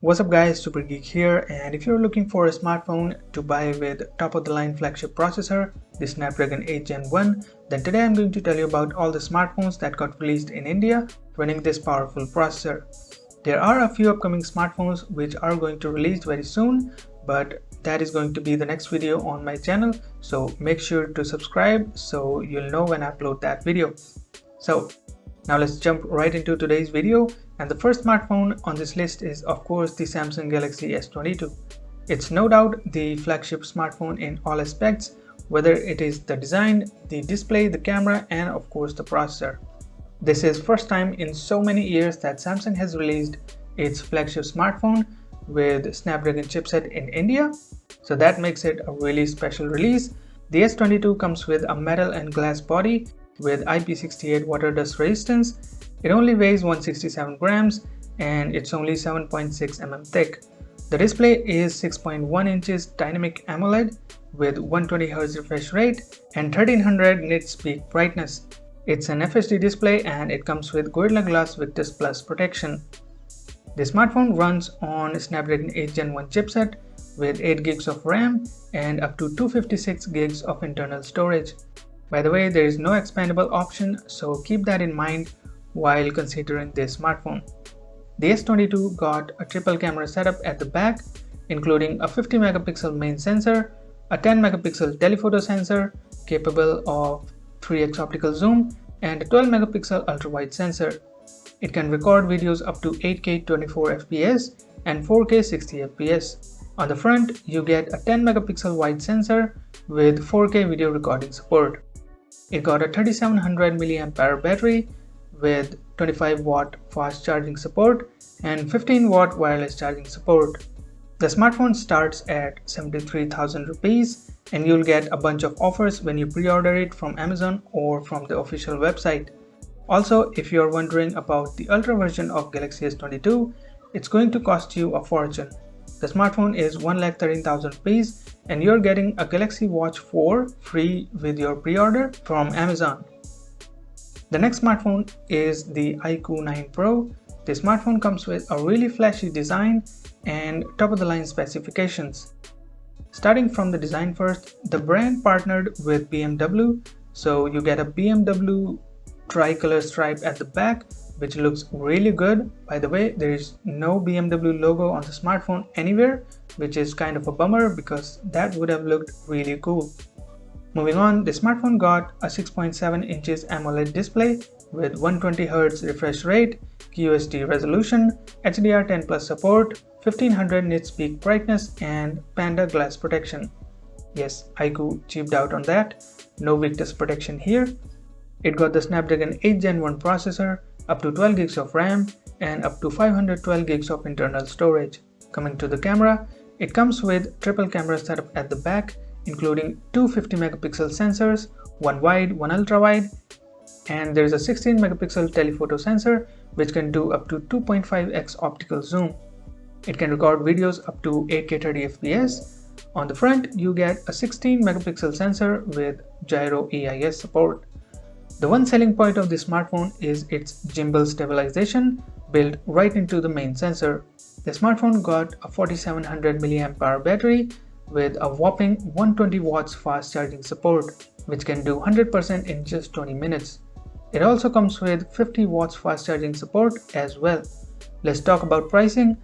What's up guys, Super Geek here, and if you're looking for a smartphone to buy with top-of-the-line flagship processor, the Snapdragon 8 Gen 1, then today I'm going to tell you about all the smartphones that got released in India running this powerful processor. There are a few upcoming smartphones which are going to release very soon, but that is going to be the next video on my channel, so make sure to subscribe so you'll know when I upload that video. So now let's jump right into today's video, and the first smartphone on this list is of course the Samsung Galaxy S22. It's no doubt the flagship smartphone in all aspects, whether it is the design, the display, the camera, and of course the processor. This is first time in so many years that Samsung has released its flagship smartphone with Snapdragon chipset in India, so that makes it a really special release. The S22 comes with a metal and glass body with IP68 water dust resistance. It only weighs 167 grams and it's only 7.6 mm thick. The display is 6.1 inches dynamic AMOLED with 120Hz refresh rate and 1300 nits peak brightness. It's an FHD display and it comes with Gorilla Glass Victus Plus protection. The smartphone runs on Snapdragon 8 Gen 1 chipset with 8 GB of RAM and up to 256 GB of internal storage. By the way, there is no expandable option, so keep that in mind while considering this smartphone. The S22 got a triple camera setup at the back, including a 50 megapixel main sensor, a 10 megapixel telephoto sensor capable of 3x optical zoom, and a 12 megapixel ultra-wide sensor. It can record videos up to 8K 24 fps and 4K 60 fps. On the front, you get a 10 megapixel wide sensor with 4K video recording support. It got a 3700 mAh battery with 25 watt fast charging support and 15 watt wireless charging support. The smartphone starts at 73,000 rupees and you'll get a bunch of offers when you pre-order it from Amazon or from the official website. Also, if you're wondering about the Ultra version of Galaxy S22, it's going to cost you a fortune. The smartphone is 1,13,000 rupees and you're getting a Galaxy Watch 4 free with your pre-order from Amazon. The next smartphone is the Iq9 Pro. The smartphone comes with a really flashy design and top-of-the-line specifications. Starting from the design first, the brand partnered with BMW, so you get a BMW tricolor stripe at the back, which looks really good. By the way, there is no BMW logo on the smartphone anywhere, which is kind of a bummer because that would have looked really cool. Moving on, the smartphone got a 6.7 inches AMOLED display with 120Hz refresh rate, QHD resolution, HDR10 Plus support, 1500 nits peak brightness, and Panda glass protection. Yes, Iq cheaped out on that. No Victus protection here. It got the Snapdragon 8 Gen 1 processor, up to 12 GB of RAM, and up to 512 GB of internal storage. Coming to the camera, it comes with triple camera setup at the back, including two 50 megapixel sensors, one wide, one ultra wide, and there is a 16 megapixel telephoto sensor which can do up to 2.5x optical zoom. It can record videos up to 8K 30 fps. On the front, you get a 16 megapixel sensor with gyro AIS support. The one selling point of this smartphone is its gimbal stabilization built right into the main sensor. The smartphone got a 4700 mAh battery with a whopping 120 watts fast charging support, which can do 100% in just 20 minutes. It also comes with 50 watts fast charging support as well. Let's talk about pricing.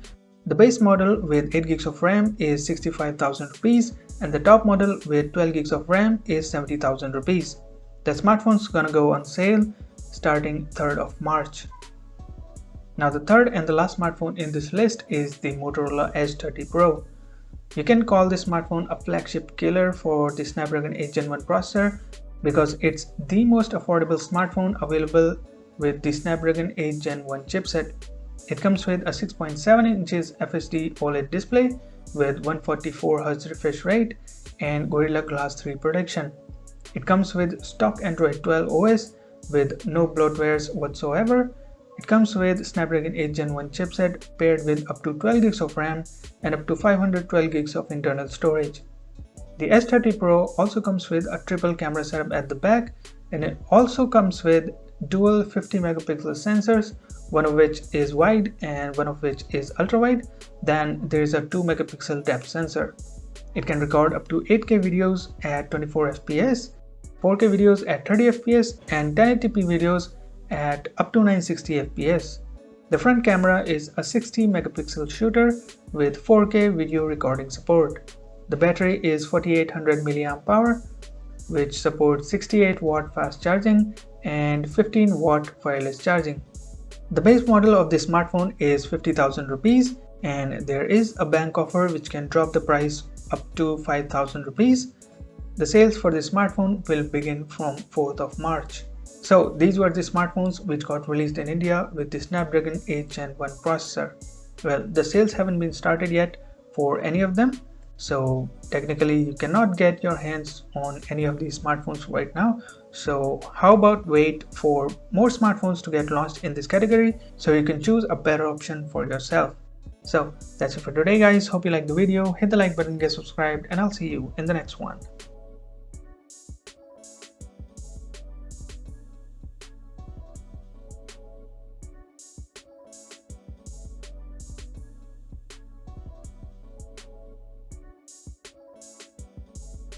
The base model with 8 GB of RAM is 65,000 rupees and the top model with 12 GB of RAM is 70,000 rupees. The smartphone's gonna go on sale starting 3rd of March. Now the third and the last smartphone in this list is the Motorola S30 Pro. You can call this smartphone a flagship killer for the Snapdragon 8 Gen 1 processor because it's the most affordable smartphone available with the Snapdragon 8 Gen 1 chipset. It comes with a 6.7 inches FHD OLED display with 144Hz refresh rate and Gorilla Glass 3 protection. It comes with stock Android 12 OS with no bloatwares whatsoever. It comes with Snapdragon 8 Gen 1 chipset paired with up to 12 GB of RAM and up to 512 GB of internal storage. The S30 Pro also comes with a triple camera setup at the back, and it also comes with dual 50 megapixel sensors, one of which is wide and one of which is ultra wide. Then there is a 2 megapixel depth sensor. It can record up to 8K videos at 24 fps, 4K videos at 30 fps, and 1080p videos at up to 960 fps. The front camera is a 60 megapixel shooter with 4K video recording support. The battery is 4800 mAh, which supports 68 watt fast charging and 15 watt wireless charging. The base model of this smartphone is 50,000 rupees, and there is a bank offer which can drop the price up to 5,000 rupees. The sales for this smartphone will begin from 4th of March. So these were the smartphones which got released in India with the Snapdragon 8 Gen 1 processor. Well, the sales haven't been started yet for any of them, so technically you cannot get your hands on any of these smartphones right now. So how about wait for more smartphones to get launched in this category so you can choose a better option for yourself. So that's it for today guys. Hope you liked the video. Hit the like button, get subscribed, and I'll see you in the next one.